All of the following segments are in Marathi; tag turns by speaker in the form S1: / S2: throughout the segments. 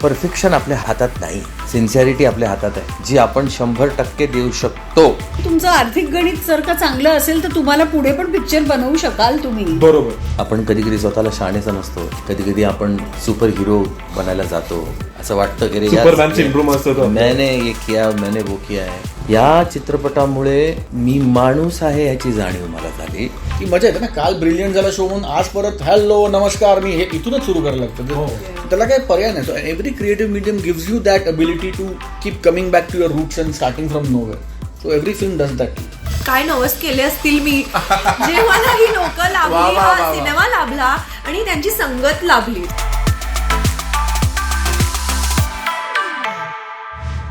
S1: परफेक्शन आपल्या हातात नाही, सिन्सिअरिटी आपल्या हातात आहे, जी आपण 100% देऊ शकतो.
S2: तुमचं आर्थिक गणित जर का चांगलं असेल तर तुम्हाला पुढे पण पिक्चर बनवू शकाल तुम्ही.
S3: बरोबर.
S1: आपण कधी कधी स्वतःला शहाणे समजतो, कधी कधी आपण सुपर हिरो बनायला जातो, असं वाटतं की रे
S3: सुपरमॅन सिंड्रोम असतो.
S1: मैंने ये किया, मैंने वो किया है. या चित्रपटामुळे मी माणूस आहे ह्याची जाणीव मला झाली.
S4: की मजा येते ना. काल ब्रिलियंट झाला शो म्हणून आज परत हॅलो नमस्कार मी हे इथूनच सुरू करायला लागतं. त्याला काही पर्याय नाही. So every creative medium gives you that ability to keep coming back to your roots and starting from nowhere. So every film does that.
S5: काय नवस केले असतील मी जे मला ही लोक लाभली, हा सिनेमा लाभला आणि त्यांची संगत लाभली.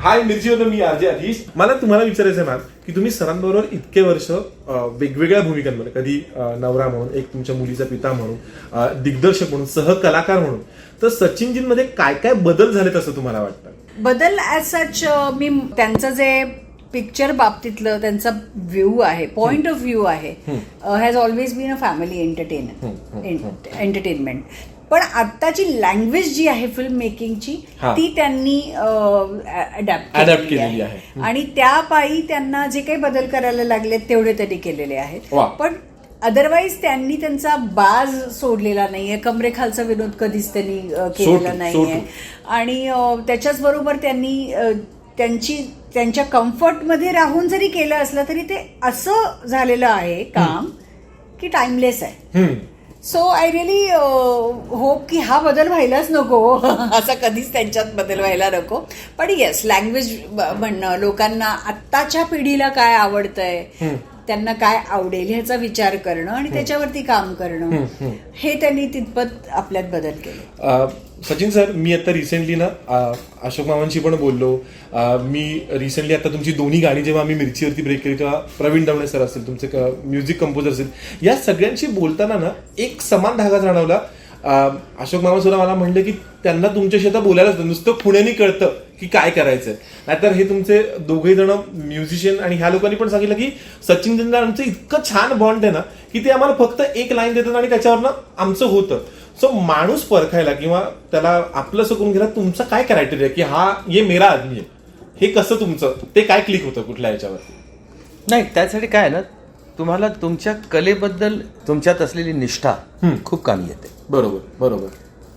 S3: हाय मिरचीवर मी आरजे आधीश. मला तुम्हाला विचारायचं आहे मॅम की तुम्ही सरांबरोबर इतके वर्ष वेगवेगळ्या भूमिकांमध्ये, कधी नवरा म्हणून, एक तुमच्या मुलीचा पिता म्हणून, दिग्दर्शक म्हणून, सहकलाकार म्हणून, तर सचिनजींमध्ये काय काय बदल झालेत असं तुम्हाला वाटतं?
S2: बदल ॲज सच मी त्यांचं जे पिक्चर बाबतीतलं त्यांचा व्ह्यू आहे, पॉइंट ऑफ व्ह्यू आहे, has always been a family entertainment. पण आत्ताची लँग्वेज जी आहे फिल्म मेकिंगची ती त्यांनी अडॅप्ट केलेली आहे. आणि त्या पायी त्यांना जे काही बदल करायला लागले तेवढे त्यांनी केलेले आहेत. पण अदरवाईज त्यांनी त्यांचा बाज सोडलेला नाहीये, कमरेखालचा विनोद कधीच त्यांनी केलेला नाहीये. आणि त्याच्याच बरोबर त्यांनी त्यांच्या कम्फर्टमध्ये राहून जरी केलं असलं तरी ते असं झालेलं आहे काम की टाइमलेस आहे. सो आय रिअली होप की हा बदल व्हायलाच नको, असा कधीच त्यांच्यात बदल व्हायला नको. पण येस, लँग्वेज म्हणणं, लोकांना आत्ताच्या पिढीला काय आवडतंय, त्यांना काय आवडेल ह्याचा विचार करणं आणि त्याच्यावरती काम करणं, हे त्यांनी तितपत आपल्यात बदल केले.
S3: सचिन सर, मी आता रिसेंटली ना अशोक मामांशी पण बोललो. मी रिसेंटली आता तुमची दोन्ही गाणी जेव्हा आम्ही मिरचीवरती ब्रेक केली तेव्हा प्रवीण दवणे सर असतील, तुमचे म्युझिक कंपोजर असतील, या सगळ्यांशी बोलताना ना एक समान धागा जाणवला. अशोक मामा सुद्धा मला म्हणले की त्यांना तुमच्याशी आता बोलायलाच नुसतं पुण्यानी कळतं की काय करायचंय. नाहीतर हे तुमचे दोघे जण म्युझिशियन आणि ह्या लोकांनी पण सांगितलं की सचिन आमचं इतकं छान बॉन्ड आहे ना की ते आम्हाला फक्त एक लाईन देतात आणि त्याच्यावरनं आमचं होतं. सो माणूस परखायला किंवा त्याला आपलं करून घ्यायला तुमचा काय क्रायटेरिया की हा ये मेरा आदमी आहे, हे कसं तुमचं ते काय क्लिक होतं कुठल्या याच्यावर?
S1: नाही, त्यासाठी काय ना, तुम्हाला तुमच्या कलेबद्दल तुमच्यात असलेली निष्ठा खूप कामी येते.
S3: बरोबर बरोबर.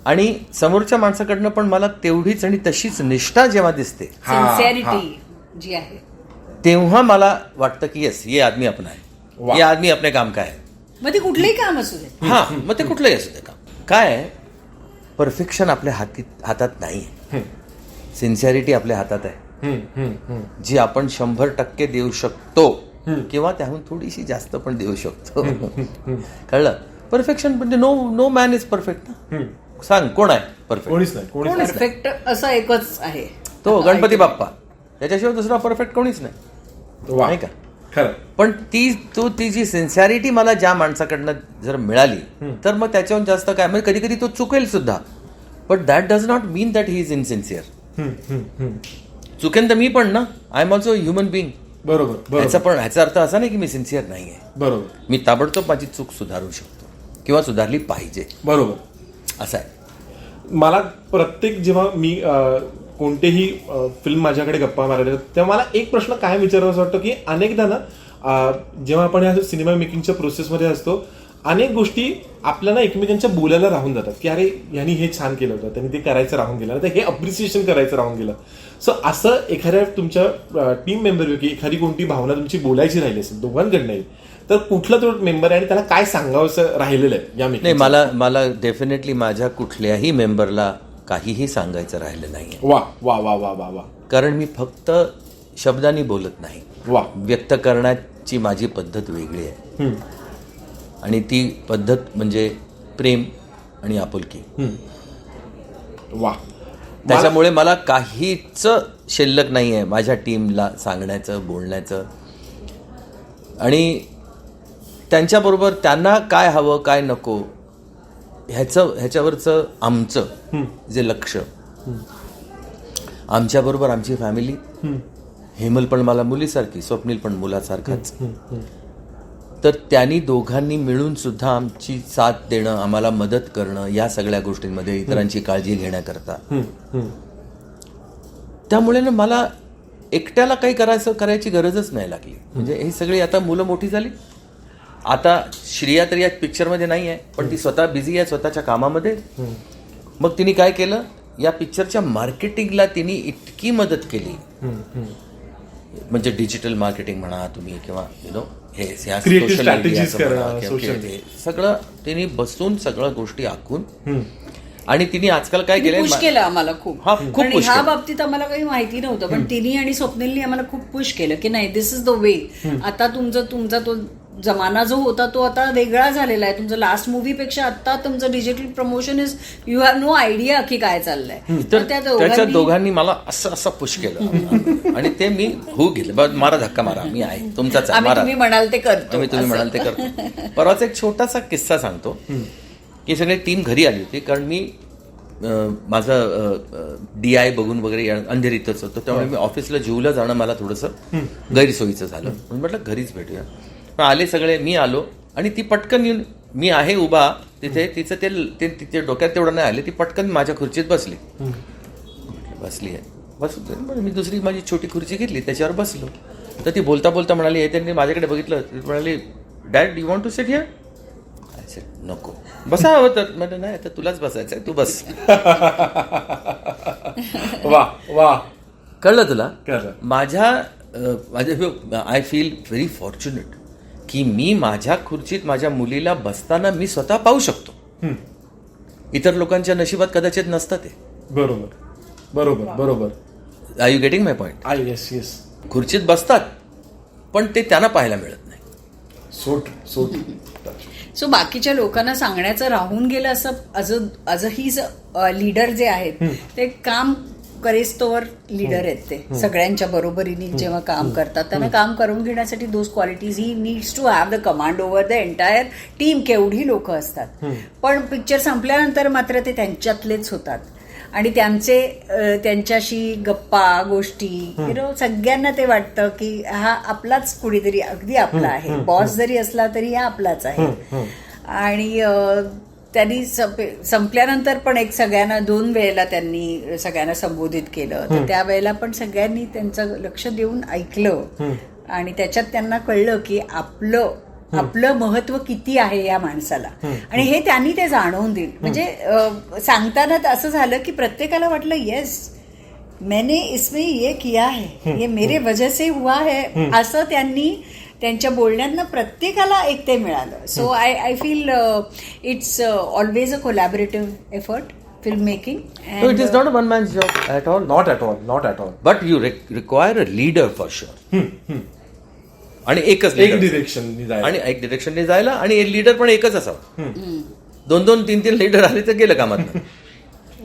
S1: आणि समोरच्या माणसाकडनं पण मला तेवढीच आणि तशीच निष्ठा जेव्हा दिसते,
S2: सिन्सिअरिटी जी आहे,
S1: तेव्हा मला वाटतं की येस, ये आदमी अपना है, ये आदमी अपने काम का है.
S2: मग ते कुठलंही काम असू दे.
S1: हा, मग ते कुठलंही असू दे काम. काय परफेक्शन आपल्या हातात नाही, सिन्सिअरिटी आपल्या हातात आहे, जी आपण 100% देऊ शकतो किंवा त्याहून थोडीशी जास्त पण देऊ शकतो. कळलं? परफेक्शन म्हणजे नो मॅन इज परफेक्ट ना. सांग, कोण आहे परफेक्ट?
S3: कोणीच नाही.
S2: परफेक्ट असं एकच आहे,
S1: तो गणपती बाप्पा. त्याच्याशिवाय दुसरा परफेक्ट कोणीच नाही का? पण ती जी सिन्सिअरिटी मला ज्या माणसाकडनं जर मिळाली तर मग त्याच्याहून जास्त काय, म्हणजे कधी कधी तो चुकेल सुद्धा, but that does not mean that he is insincere. चुकेन तर मी पण ना, I am also human being.
S3: बरोबर.
S1: ह्याचा अर्थ असा नाही की मी सिन्सिअर नाहीये.
S3: बरोबर.
S1: मी ताबडतोब माझी चूक सुधारू शकतो किंवा सुधारली पाहिजे.
S3: बरोबर.
S1: असं आहे.
S3: मला प्रत्येक जेव्हा मी कोणतेही फिल्म माझ्याकडे गप्पा मारायला तेव्हा मला एक प्रश्न काय विचारायचं वाटतं की अनेकदा ना जेव्हा आपण या सिनेमा मेकिंगच्या प्रोसेसमध्ये असतो, अनेक गोष्टी आपल्याला एकमेकांच्या बोलायला राहून जातात की अरे यांनी हे छान केलं होतं, त्यांनी ते करायचं राहून गेलं, तर हे अप्रिसिएशन करायचं राहून गेलं. सो असं एखाद्या तुमच्या टीम मेंबरपैकी एखादी कोणती भावना तुमची बोलायची राहिली असेल दोघांकडनं, तर कुठला तो मेंबर आहे आणि त्याला काय सांगावं राहिलेलं आहे या
S1: नाही? मला डेफिनेटली माझ्या कुठल्याही मेंबरला काहीही सांगायचं राहिलं नाही.
S3: वा वा वा वा वा वा.
S1: कारण मी फक्त शब्दांनी बोलत नाही,
S3: वा.
S1: व्यक्त करण्याची माझी पद्धत वेगळी आहे. आणि ती पद्धत म्हणजे प्रेम आणि आपुलकी.
S3: वा.
S1: त्याच्यामुळे मला काहीच शिल्लक नाही आहे माझ्या टीमला सांगण्याचं, बोलण्याचं. आणि त्यांच्याबरोबर त्यांना काय हवं काय नको ह्याच्यावरचं आमचं जे लक्ष, आमच्याबरोबर आमची फॅमिली, हेमल पण मला मुलीसारखी, स्वप्नील पण मुलासारखाच, तर त्यांनी दोघांनी मिळून सुद्धा आमची साथ देणं, आम्हाला मदत करणं, या सगळ्या गोष्टींमध्ये इतरांची काळजी घेण्याकरता त्यामुळे ना मला एकट्याला काही करायची गरजच नाही लागली. म्हणजे ही सगळी आता मुलं मोठी झाली. आता श्रिया तरी या पिक्चरमध्ये नाही आहे, पण ती स्वतः बिझी आहे स्वतःच्या कामामध्ये. मग तिने काय केलं, या पिक्चरच्या मार्केटिंगला तिने इतकी मदत केली, म्हणजे डिजिटल मार्केटिंग म्हणा तुम्ही किंवा हे
S3: Creative
S1: social media
S3: strategies
S1: चं म्हणा,
S3: करा,
S1: किंवा
S3: social
S1: हे सगळं तिने बसून सगळ्या गोष्टी आखून. आणि तिने आजकाल काय केलंय,
S2: पुश केलं आम्हाला खूप.
S1: हा, खूप
S2: आणि
S1: push
S2: ह्या
S1: केलं.
S2: बाबतीत आम्हाला काही माहिती नव्हतं, पण तिने आणि स्वप्नीलनी आम्हाला खूप पुश केलं की नाही, दिस इज द वे. आता तुमचा तो जमाना जो होता तो आता वेगळा झालेला आहे. तुमचं लास्ट मूवीपेक्षा आता तुमचं digital promotion is, you have no idea की काय चाललंय.
S1: तर त्याच्या दोघांनी मला असं पुश केलं आणि ते मी घेतलं. मारा धक्का मारा, मी आहे तुमचाच आहे, मारा,
S2: तुम्ही म्हणाल ते करतो.
S1: तुम्ही म्हणाल ते करतो. परवाचा एक छोटासा किस्सा सांगतो की सगळी टीम घरी आली होती, कारण मी माझं DI बघून वगैरे अंधेरीतच होतो, त्यामुळे मी ऑफिसला जीवला जाणं मला थोडंसं गैरसोयीचं झालं. म्हणून म्हटलं घरीच भेटूया. पण आले सगळे, मी आलो आणि ती पटकन येऊन, मी आहे उभा तिथे, तिचं ते तिच्या डोक्यात तेवढं नाही आले, ती पटकन माझ्या खुर्चीत बसली आहे. बस मी दुसरी माझी छोटी खुर्ची घेतली, त्याच्यावर बसलो. तर ती बोलता बोलता म्हणाली, त्यांनी माझ्याकडे बघितलं, ती म्हणाली, dad you want to sit here? नको, बसा हवं तर. म्हणजे नाही, आता तुलाच बसायचंय, तू बस.
S3: वा वा,
S1: कळलं तुला?
S3: कळलं.
S1: आय फील व्हेरी फॉर्च्युनेट की मी माझ्या खुर्चीत माझ्या मुलीला बसताना मी स्वतः पाहू शकतो. इतर लोकांच्या नशिबात कदाचित नसतं ते.
S3: बरोबर बरोबर बरोबर.
S1: Are you getting my point?
S3: Yes yes.
S1: खुर्चीत बसतात पण ते त्यांना पाहायला मिळत नाही.
S2: सो बाकीच्या लोकांना सांगण्याचं राहून गेलं असं आजही लीडर जे आहेत ते काम करेस्तोवर लीडर आहेत. ते सगळ्यांच्या बरोबरीने जेव्हा काम करतात, त्यांना काम करून घेण्यासाठी those qualities he needs to have the command over the entire team. केवढी लोक असतात, पण पिक्चर संपल्यानंतर मात्र ते त्यांच्यातलेच होतात आणि त्यांच्याशी गप्पा गोष्टी सगळ्यांना ते वाटतं की हा आपलाच कुणीतरी, अगदी आपला आहे. बॉस जरी असला तरी हा आपलाच आहे. आणि त्यांनी संपल्यानंतर पण सगळ्यांना 2 वेळेला त्यांनी सगळ्यांना संबोधित केलं. तर त्यावेळेला पण सगळ्यांनी त्यांचं लक्ष देऊन ऐकलं आणि त्याच्यात त्यांना कळलं की आपलं महत्व किती आहे या माणसाला. आणि हे त्यांनी ते जाणवून दिलं. म्हणजे सांगताना असं झालं की प्रत्येकाला वाटलं, येस मैंने इसमें ये किया है, ये मेरे वजह से हुआ है, असं त्यांनी त्यांच्या बोलण्यातनं प्रत्येकाला एक ते मिळालं. So I feel it's always a collaborative effort, film making.
S1: So it is not a one man's job at all.
S3: Not at all.
S1: But you require a leader for sure. आणि एक डिरेक्शनने जायला, आणि लीडर पण एकच असावं. 2-2, 3-3 लीडर आले तर गेलं कामात.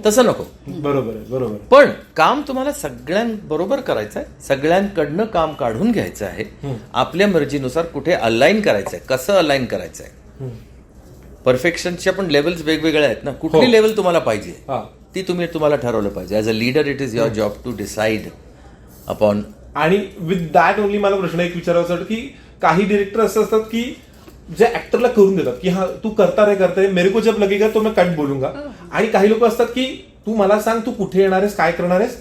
S1: तसं नको.
S3: बरोबर.
S1: पण काम तुम्हाला सगळ्यांबरोबर करायचं आहे, सगळ्यांकडनं काम काढून घ्यायचं आहे, आपल्या मर्जीनुसार कुठे अलाइन करायचंय, कसं अलाइन करायचंय. परफेक्शनच्या पण लेवल्स वेगवेगळ्या आहेत ना. कुठली लेवल तुम्हाला पाहिजे ती तुम्हाला ठरवलं पाहिजे. As a leader it is your job to decide upon.
S3: आणि विथ दॅट ओनली मला प्रश्न एक विचारायचा होता की काही डिरेक्टर असं असतात की जे ऍक्टरला करून देतात की हा तू करता रे, मेरे को जब लगेगा तो मैं कट बोलूंगा. आणि काही लोक असतात की तू मला सांग तू कुठे येणार आहेस, काय करणार आहेस,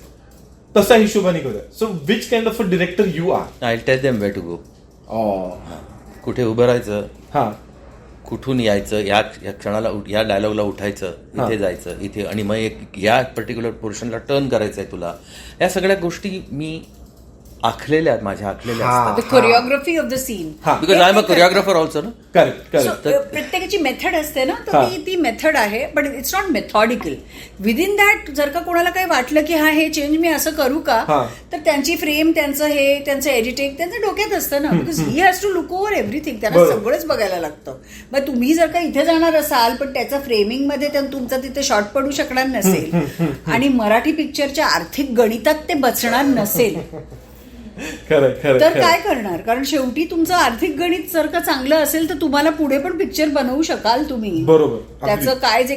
S3: तसा हिशोबाने करूया. So which kind of a director you are?
S1: I tell them where to go. कुठे उभं राहायचं, कुठून यायचं, या क्षणाला या डायलॉगला उठायचं, इथे जायचं, इथे, आणि मग या पर्टिक्युलर पोर्शनला टर्न करायचंय तुला. या सगळ्या गोष्टी मी आखलेल्या असतात.
S2: Choreography of the scene,
S1: because I am a choreographer also ना.
S3: करेक्ट.
S2: प्रत्येकाची मेथड असते ना, तर ती मेथड आहे, but it's not methodical. Within that जर का कोणाला काही वाटलं की हे चेंज मी असं करू का, तर त्यांची फ्रेम, त्यांचं एडिटिंग त्यांच्या डोक्यात असतं ना. Because he has to look over everything. त्यांना सगळंच बघायला लागतं. मग तुम्ही जर का इथे जाणार असाल पण त्याचं फ्रेमिंग मध्ये तुमचा तिथे शॉर्ट पडू शकणार नसेल आणि मराठी पिक्चरच्या आर्थिक गणितात ते बसणार नसेल, तर काय करणार? कारण शेवटी तुमचं आर्थिक गणित जर का चांगलं असेल तर तुम्हाला पुढे पण पिक्चर बनवू शकाल तुम्ही.
S3: बरोबर.
S2: त्याचं काय जे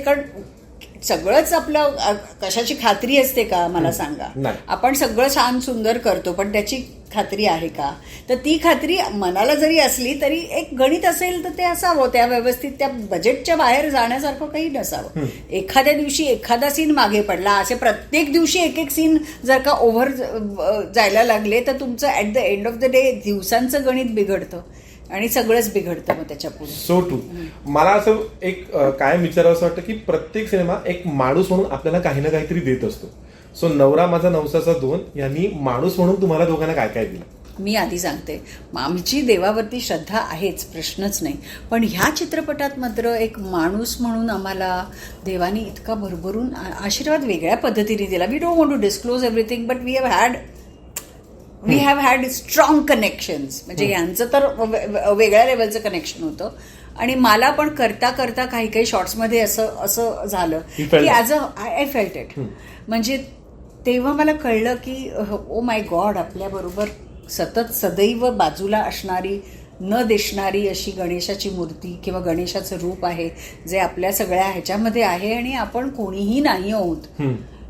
S2: सगळंच आपलं कशाची खात्री असते का मला सांगा.
S3: नाही.
S2: आपण सगळं छान सुंदर करतो पण त्याची खात्री आहे का. तर ती खात्री मनाला जरी असली तरी एक गणित असेल तर ते असावं, त्या व्यवस्थित त्या बजेटच्या बाहेर जाण्यासारखं काही नसावं. एखाद्या दिवशी एखादा सीन मागे पडला, असे प्रत्येक दिवशी एक एक सीन जर का ओव्हर जायला लागले तर तुमचं at the end of the day दिवसांचं गणित बिघडतं आणि सगळंच बिघडतं मग त्याच्या पुढे.
S3: So true. मला असं एक कायम विचारावं असं वाटतं की प्रत्येक सिनेमा एक माणूस म्हणून आपल्याला काही ना काहीतरी देत असतो. सो नवरा माझा नवसाचा 2 यांनी माणूस म्हणून तुम्हाला दोघांना काय काय दिलं?
S2: मी आधी सांगते, आमची देवावरती श्रद्धा आहेच, प्रश्नच नाही. पण ह्या चित्रपटात मात्र एक माणूस म्हणून आम्हाला देवानी इतका भरभरून आशीर्वाद वेगळ्या पद्धतीने दिला. We don't want to disclose everything but we have had strong connections. म्हणजे यांचं तर वेगळ्या लेवलचं कनेक्शन होतं. आणि मला पण करता करता काही काही शॉर्ट्समध्ये असं झालं की ॲज आय फेल्ट इट. म्हणजे तेव्हा मला कळलं की ओ माय गॉड, आपल्याबरोबर सतत सदैव बाजूला असणारी न दिसणारी अशी गणेशाची मूर्ती किंवा गणेशाचं रूप आहे जे आपल्या सगळ्या ह्याच्यामध्ये आहे आणि आपण कोणीही नाही आहोत.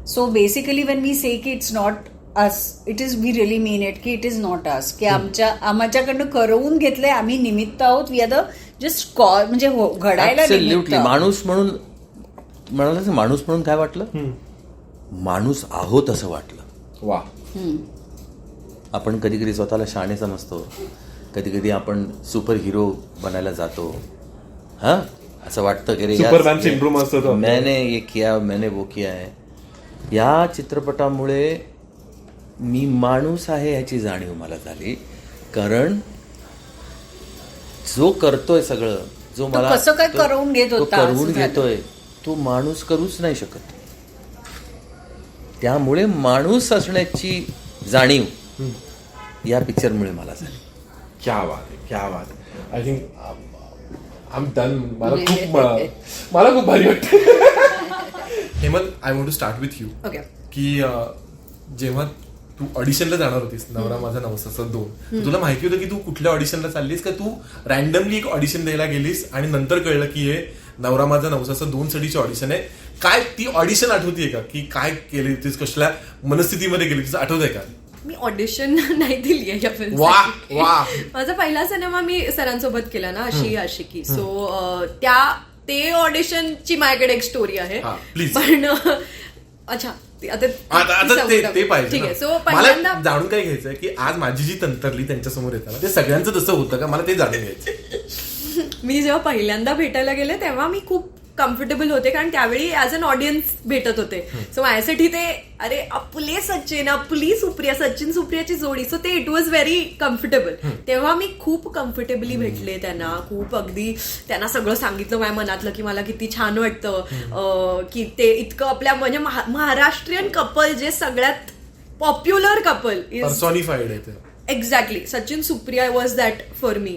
S2: So basically when we say की it's not us, it is we really mean it की इट इज नॉट अस, की आमच्याकडनं करवून घेतलंय, आम्ही निमित्त आहोत. We are the just call, म्हणजे घडायला निमित्त.
S1: माणूस म्हणून म्हणाल, माणूस म्हणून काय वाटलं? माणूस आहोत असं वाटलं.
S3: वा.
S1: आपण कधी कधी स्वतःला शहाणे समजतो, कधी कधी आपण सुपर हिरो बनायला जातो. हा, असं वाटतं की रे
S3: सुपरमॅन सिंड्रोम असतो,
S1: मैंने ये किया, मैंने वो किया है. या चित्रपटामुळे मी माणूस आहे ह्याची जाणीव मला झाली. कारण जो करतोय सगळं, जो मला
S2: कसं काय करवून घेत होता,
S1: करवून घेतोय, तो माणूस करूच नाही शकत. त्यामुळे माणूस असण्याची जाणीव या पिक्चरमुळे मला झाली.
S3: क्या बात आहे, क्या बात आहे. I think I am done. मला खूप भारी वाटतं. Hemant, I want to start with you.
S2: Okay.
S3: की जेव्हा तू ऑडिशनला जाणार होतीस नवरा माझा नवसाचा 2, तुला माहिती होतं की तू कुठल्या ऑडिशनला चाललीस, का तू रॅन्डमली एक ऑडिशन द्यायला गेलीस आणि नंतर कळलं की हे नवरा माझा नवसाचा 2 साठीची ऑडिशन आहे? काय ती ऑडिशन आठवतीये का, की काय केली होतीस, कसल्या मनस्थितीमध्ये गेली होतीस, आठवत आहे का?
S5: मी ऑडिशन नाही दिली आहे या फिल्म.
S3: वा.
S5: माझा पहिला सिनेमा मी सरांसोबत केला ना, अशी आशिकी. सो ते ऑडिशनची माझ्याकडे एक स्टोरी आहे. पण अच्छा,
S3: आता ते पाहिजे.
S5: ठीक आहे. सो
S3: मला
S5: पहिल्यांदा
S3: जाणून काय घ्यायचंय की आज माझी जी तंत्रली त्यांच्यासमोर येताना ते सगळ्यांचं तसं होतं का, मला ते जाणून घ्यायचं.
S5: मी जेव्हा पहिल्यांदा भेटायला गेले तेव्हा मी खूप कम्फर्टेबल होते, कारण त्यावेळी ऍज अन ऑडियन्स भेटत होते. सो माझ्यासाठी ते अरे आपले सचिन, आपली सुप्रिया, सचिन सुप्रियाची जोडी. सो ते इट वॉज व्हेरी कम्फर्टेबल. तेव्हा मी खूप कम्फर्टेबली भेटले त्यांना. खूप अगदी त्यांना सगळं सांगितलं माझ्या मनातलं की मला किती छान वाटतं की ते इतकं आपल्या म्हणजे महाराष्ट्रीयन कपल जे सगळ्यात पॉप्युलर कपल इज
S3: पर्सॉनिफाईड आहे ते.
S5: Exactly. Sachin Supriya was that for me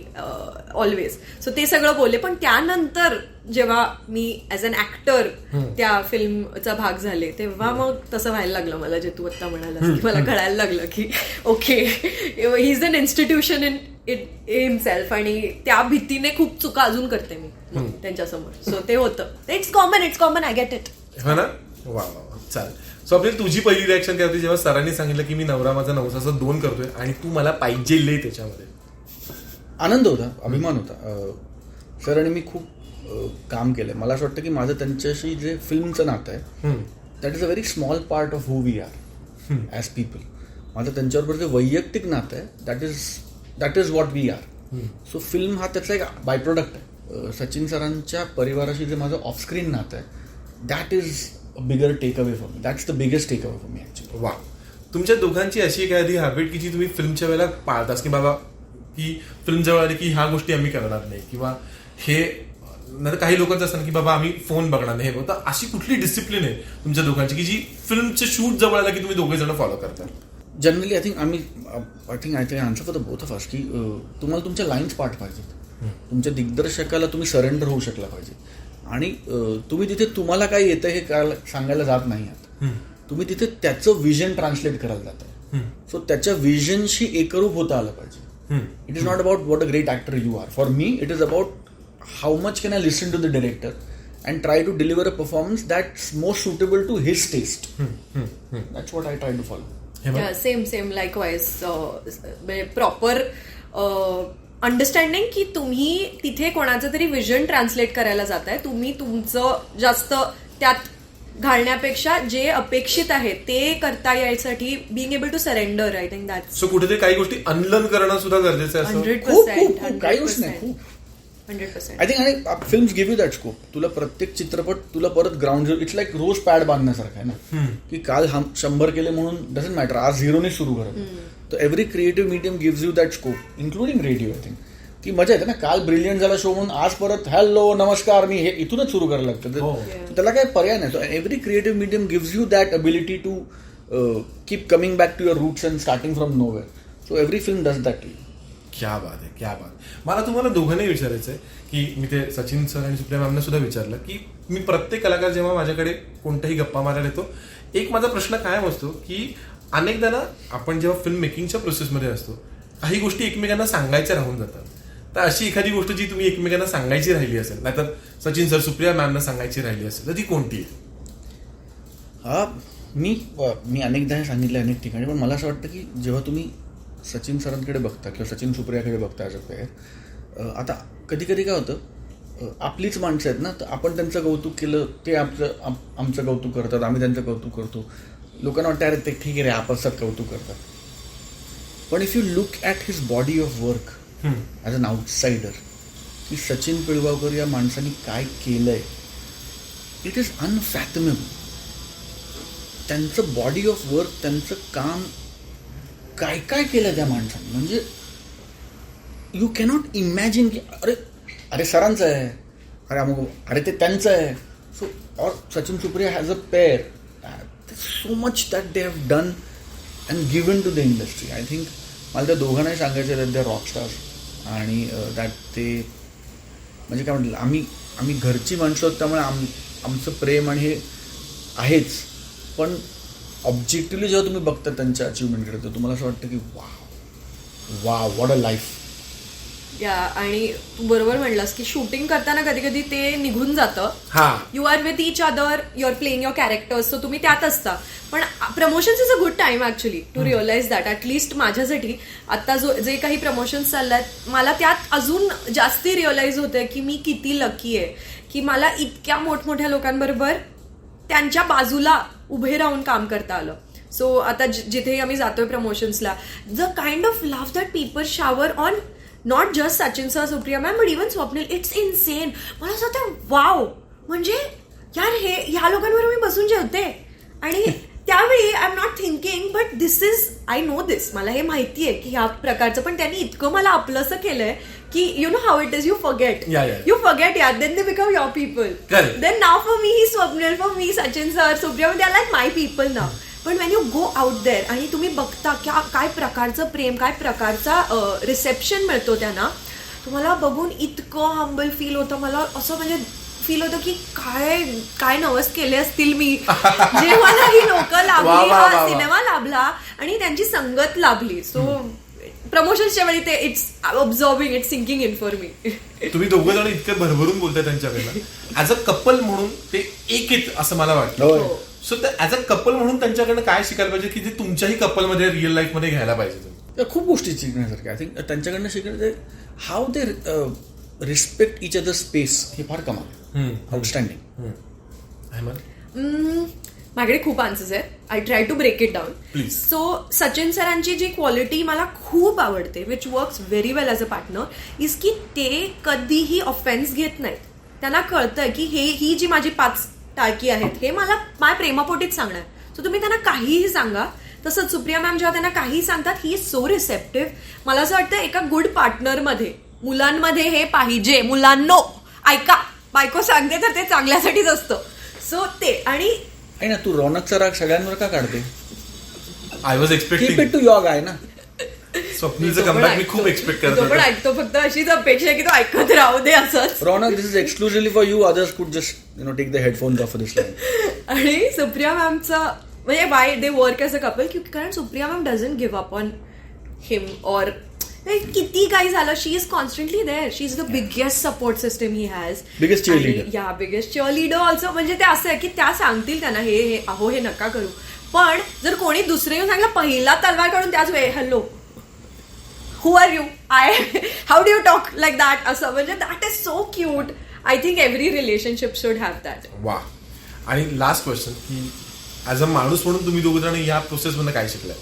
S5: always. So ते सगळं बोलले. पण त्यानंतर जेव्हा मी ऍज अन ऍक्टर त्या फिल्मचा भाग झाले तेव्हा मग तसं व्हायला लागलं मला, जे तू आता म्हणालास. मला कळायला लागलं की okay, he is an institution in himself. आणि त्या भीतीने खूप चुका अजून करते मी त्यांच्यासमोर. सो ते होतं. It's common, I get it.
S3: हो ना. वा. चालेल. सो आपल्याला तुझी पहिली रिॲक्शन काय होती जेव्हा सरांनी सांगितलं की मी नवरा माझा नवसाचा 2 करतोय आणि तू मला पाहिजे ले त्याच्यामध्ये?
S4: आनंद होता, अभिमान होता. सर आणि मी खूप काम केलंय. मला असं वाटतं की माझं त्यांच्याशी जे फिल्मचं नातं आहे that is a very small part of who we are as people. माझं त्यांच्याबरोबर जे वैयक्तिक नातं आहे that is what we are. So film हा त्याचा एक बाय प्रोडक्ट आहे. सचिन सरांच्या परिवाराशी जे माझं ऑफस्क्रीन नातं आहे that is a bigger takeaway for me. That's the biggest takeaway for me actually.
S3: वा. तुमच्या दोघांची अशी एखादी हॅबिट की जी तुम्ही फिल्मच्या वेळेला पाळतास की बाबा की फिल्म जवळ आली की ह्या गोष्टी आम्ही करणार नाही, किंवा हे नाही काही लोकांचं असतं की बाबा आम्ही फोन बघणार नाही, तर अशी कुठली डिसिप्लिन आहे तुमच्या दोघांची की जी फिल्मचे शूट जवळ आला की तुम्ही दोघे जण फॉलो करता?
S4: Generally I think I answer for the both of us की तुम्हाला तुमच्या लाईन्स पाठ पाहिजेत. तुमच्या दिग्दर्शकाला तुम्ही सरेंडर होऊ शकला पाहिजे. आणि तुम्ही तिथे तुम्हाला काय येतं हे सांगायला जात नाही आहात. तुम्ही तिथे त्याचं विजन ट्रान्सलेट करायला जात आहे. सो त्याच्या विजनशी एकरूप होता आलं पाहिजे. It is not about what a great actor you are. For me it is about how much can I listen to the director and try to deliver a performance that's more suitable to his taste. That's what I try to follow.
S5: Same likewise proper understanding की तुम्ही तिथे कोणाचं तरी विजन ट्रान्सलेट करायला जाताय, तुम्ही तुमचं जास्त त्यात घालण्यापेक्षा जे अपेक्षित आहे ते करता यायसाठी being able to surrender. I think that's
S3: so कुठेतरी काही गोष्टी अनलर्न करणं सुद्धा गरजेचं आहे.
S5: 100%.
S4: काही गोष्टी नाही, खूप
S5: 100%.
S4: I think. आणि films give you that scope. तुला प्रत्येक चित्रपट तुला परत ग्राउंड झिरो, इट्स लाईक रोज पॅड बांधण्यासारखं आहे ना, की काल 100 केले म्हणून डझंट मॅटर, आज 0 सुरू करत. तर every creative medium gives you that scope, including radio. I think की मजा येते ना, काल ब्रिलियंट झाला शो म्हणून आज परत हॅलो नमस्कार मी हे इथूनच सुरू करायला लागतं. त्याला काही पर्याय नाही. So every creative medium gives you that ability to keep coming back to your roots and starting from nowhere. So every film does that to you.
S3: क्या बात आहे, क्या बात. मला तुम्हाला दोघांनाही विचारायचं आहे की मी ते सचिन सर आणि सुप्रिया मॅमना सुद्धा विचारलं की मी प्रत्येक कलाकार जेव्हा माझ्याकडे कोणताही गप्पा मारायला येतो, एक माझा प्रश्न कायम असतो की अनेकदा ना आपण जेव्हा फिल्म मेकिंगच्या प्रोसेसमध्ये असतो काही गोष्टी एकमेकांना सांगायच्या राहून जातात. तर अशी एखादी गोष्ट जी तुम्ही एकमेकांना सांगायची राहिली असेल, नाहीतर सचिन सर सुप्रिया मॅमना सांगायची राहिली असेल, तर ती कोणती आहे?
S4: मी अनेकदा हे सांगितलं अनेक ठिकाणी, पण मला असं वाटतं की जेव्हा तुम्ही सचिन सरांकडे बघता किंवा सचिन सुप्रियाकडे बघता ॲज अ प्लेयर, आता कधी कधी काय होतं, आपलीच माणसं आहेत ना, तर आपण त्यांचं कौतुक केलं, ते आमचं कौतुक करतात, आम्ही त्यांचं कौतुक करतो. लोकांना वाटतं अरे ते ठीक आहे रे, आपसात कौतुक करतात. पण if you look at his body of work as an outsider, की सचिन पिळगावकर या माणसाने काय केलंय, इट इज अनफॅथमेबल. त्यांचं बॉडी ऑफ वर्क, त्यांचं काम, काय काय केलं त्या माणसाने, म्हणजे यू कॅनॉट इमॅजिन की अरे सरांचं आहे, अरे ते त्यांचं आहे. So or Sachin Supriya has a pair, so much that they have done and given to the industry. I think मला त्या दोघांनाही सांगायचं दॅट दे रॉक स्टार्स, आणि दॅट ते म्हणजे काय म्हटलं, आम्ही घरची माणसं आहोत, त्यामुळे आमचं प्रेम आणि हे आहेच. पण ऑब्जेक्टिव्हली जेव्हा तुम्ही बघता त्यांच्या अचिव्हमेंटकडे, तर तुम्हाला असं वाटतं की वा व्हॉट अ लाईफ.
S5: आणि तू बरोबर म्हणलास की शूटिंग करताना कधी कधी ते निघून जातं. You are with each other, you are playing your characters, so तुम्ही त्यात असता. पण promotions is a good time actually to realise that. At least माझ्यासाठी आता जे काही प्रमोशन्स चालल्यात, मला त्यात अजून जास्ती रिअलाइज होतंय की मी किती लकी आहे की मला इतक्या मोठमोठ्या लोकांबरोबर त्यांच्या बाजूला उभे राहून काम करता आलं. सो आता जिथे आम्ही जातोय प्रमोशन्सला, the kind of love that people shower on not just Sachin sir, Supriya ma'am, but even Swapnil, it's insane. मला असं वाटतं वाव, म्हणजे यार ह्या लोकांबरोबर मी बसून जेवते. आणि त्यावेळी I am not thinking, but this is, I know this, मला हे माहिती आहे की ह्या प्रकारचं, पण त्यांनी इतकं मला आपलंसं केलंय की you know how it is, you forget यार, then they become your people. Then now for me he Swapnil, for me Sachin sir, Supriya, they are like my people now. पण when you go out there आणि तुम्ही बघता काय प्रकारचं प्रेम, काय प्रकारचा रिसेप्शन मिळतो त्यांना, तुम्हाला बघून इतकं हंबल फील होतं. मला असं म्हणजे फील होतं की काय नवस केले असतील मी, जे मला ही लोक लाभली, हा सिनेमा लाभला आणि त्यांची संगत लाभली. सो प्रमोशन्सच्या वेळी ते it's observing, it's sinking in for me.
S3: तुम्ही दोघं जण इतके भरभरून बोलताय त्यांच्याकडनं. ॲज अ कपल म्हणून ते एक आहेत असं मला वाटतं. सो ॲज अ कपल म्हणून त्यांच्याकडनं काय शिकायला पाहिजे की जे तुमच्याही कपलमध्ये रिअल लाईफमध्ये घ्यायला पाहिजे?
S4: खूप गोष्टी शिकण्यासारख्या. आय थिंक त्यांच्याकडनं शिकण्याचे how they respect each other space, हे फार कमाल, आउटस्टँडिंग.
S5: माझ्याकडे खूप आन्सर्स आहेत. I try to break it down. So Sachin सरांची जी क्वालिटी मला खूप आवडते, which works very well as a partner, is की ते कधीही ऑफेन्स घेत नाहीत. त्यांना कळतंय की ही जी माझी 5 टाळकी आहेत, हे मला माझ्या प्रेमापोटीच सांगणार. सो तुम्ही त्यांना काहीही सांगा. तसंच सुप्रिया मॅम जेव्हा त्यांना काहीही सांगतात, ही इज सो रिसेप्टिव्ह. मला असं वाटतं एका गुड पार्टनरमध्ये, मुलांमध्ये हे पाहिजे, मुलांनो ऐका, बायको सांगते तर ते चांगल्यासाठीच असतं. सो ते आणि
S4: ना, तू रौनकचा राग सगळ्यांवर का काढते?
S3: I was expecting
S4: keep it to your guy ना.
S3: स्वप्नीलचं कमबॅक मी खूप एक्सपेक्ट करतो.
S5: पण ऐकतो, फक्त अशीच अपेक्षा आहे की तो ऐकत राहू दे असंच.
S4: Raunak, this is exclusively for you, others could just take the headphones off this line.
S5: आणि सुप्रिया मॅमचं म्हणजे why they work as a couple, कारण Supriya ma'am doesn't give up on him, और किती काही झालं, she is constantly there. She is the biggest support system he has.
S4: Biggest cheerleader.
S5: या बिगेस्ट चिअरलीडर ऑल्सो. म्हणजे ते असं आहे की त्या सांगतील त्यांना हे अहो हे नका करू, पण जर कोणी दुसरे येऊन सांगलं पहिला तलवार काढून त्याच वेळ hello who are you, how do you talk like that, असं. म्हणजे that is so cute. I think every relationship should have that.
S3: वा. आणि लास्ट क्वेश्चन की ॲज अ माणूस म्हणून तुम्ही दोघं जण या प्रोसेसमधून काय शिकलाय?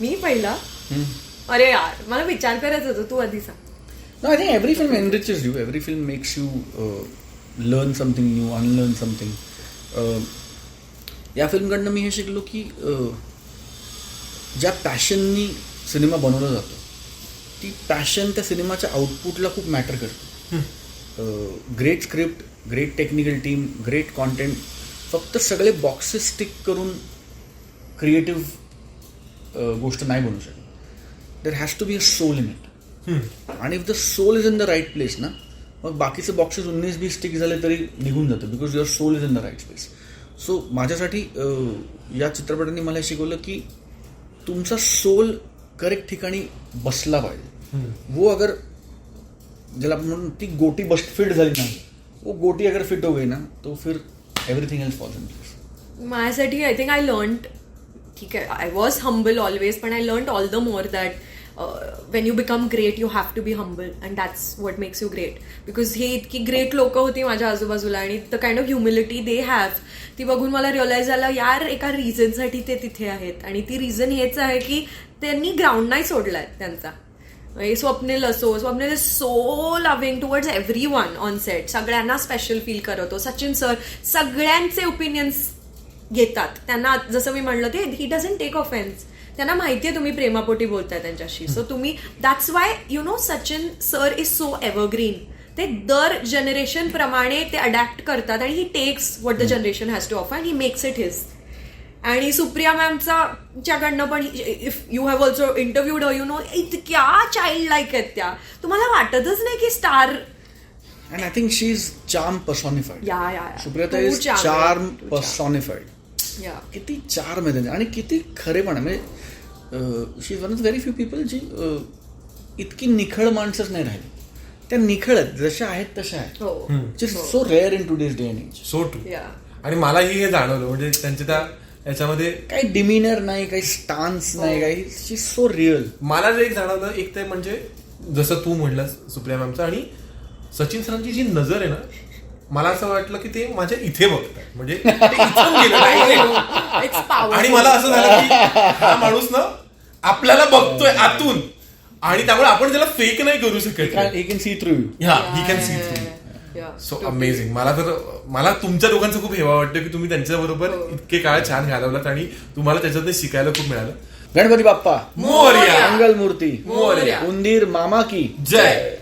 S5: मी पहिला अरे यार मला विचार करायचं होतं, तू आधी सांग.
S4: No, I think every film enriches you. Every film makes you learn something new, unlearn something. या फिल्मकडनं मी हे शिकलो की ज्या पॅशननी सिनेमा बनवला जातो ती पॅशन त्या सिनेमाच्या आउटपुटला खूप मॅटर करते. Great script, great technical team, great content, फक्त सगळे बॉक्सेस टिक करून क्रिएटिव्ह गोष्ट नाही बनवू शकत. There has to be a soul in it. आणि if the soul is in the right place ना, मग बाकीचे बॉक्सेस 19-20 टिक झाले तरी निघून जातं, because your soul is in the right place. So माझ्यासाठी या चित्रपटाने मला शिकवलं की तुमचा सोल करेक्ट ठिकाणी बसला पाहिजे. वो अगर ज्याला आपण म्हणून ती गोटी फिट झाली ना, वो गोटी अगर फिट हो गई ना तो फिर everything else falls in place.
S5: माझ्यासाठी आय थिंक आय लर्न, ठीक आहे, आय वॉज हंबल ऑलवेज, पण I learn all the more that when you become great you have to be humble and that's what makes you great. Because हे इतकी ग्रेट लोक होती माझ्या आजूबाजूला आणि the kind of humility they have, ती बघून मला रिअलाइज झालं यार एका रिझनसाठी ते तिथे आहेत. आणि ती रिझन हेच आहे की त्यांनी ग्राउंड नाही सोडलाय त्यांचा. स्वप्नील असो, Swapnil is so loving towards every one on set, सगळ्यांना स्पेशल फील करतो. सचिन सर सगळ्यांचे ओपिनियन्स घेतात. त्यांना जसं मी म्हणलं ते ही डझंट टेक ऑफेन्स. त्यांना माहितीये तुम्ही प्रेमापोटी बोलताय त्यांच्याशी. सो तुम्ही that's why you know Sachin sir is so evergreen. ते दर जनरेशन प्रमाणे ते अडॅप्ट करतात आणि he takes what the generation has to offer and he makes it his. आणि सुप्रिया मॅमच्याकडनं पण if you have also interviewed you know इतक्या चाइल्ड लाईक आहेत त्या, तुम्हाला वाटतच नाही की star.
S4: And I think she is charm personified.
S5: या
S4: सुप्रिया इज चार्म पर्सॉनिफाईड. किती चार्म आहे आणि किती खरेपणा. म्हणजे she is one of very few people जी इतकी निखळ माणसंच नाही राहिली. त्या निखळ जशा आहेत तशा आहेत. So rare in today's day and age.
S3: So true. आणि मलाही हे जाणवलं, म्हणजे त्यांच्या त्या याच्यामध्ये
S4: काही डिमिनर नाही, काही स्टान्स नाही, काही शी सो रिअल.
S3: मला जे एक जाणवलं, एक ते म्हणजे जसं तू म्हणलास सुप्रिया मॅमचं आणि सचिन सरांची जी नजर आहे ना, मला असं वाटलं की ते माझ्या इथे बघतात. म्हणजे ते इथून गेलं आणि मला असं झालं की हा माणूस ना आपल्याला बघतोय आतून आणि त्यामुळे आपण त्याला फेक नाही करू शकत.
S4: He can see through you.
S3: He can see through. So amazing. मला तुमच्या दोघांचं खूप हेवा वाटतं की तुम्ही त्यांच्याबरोबर इतके काळ छान घालवलात आणि तुम्हाला त्याच्यात शिकायला खूप मिळालं.
S4: गणपती बाप्पा
S3: मोरया.
S4: मंगल मूर्ती
S3: मोरया.
S4: उंदीर मामा की
S3: जय.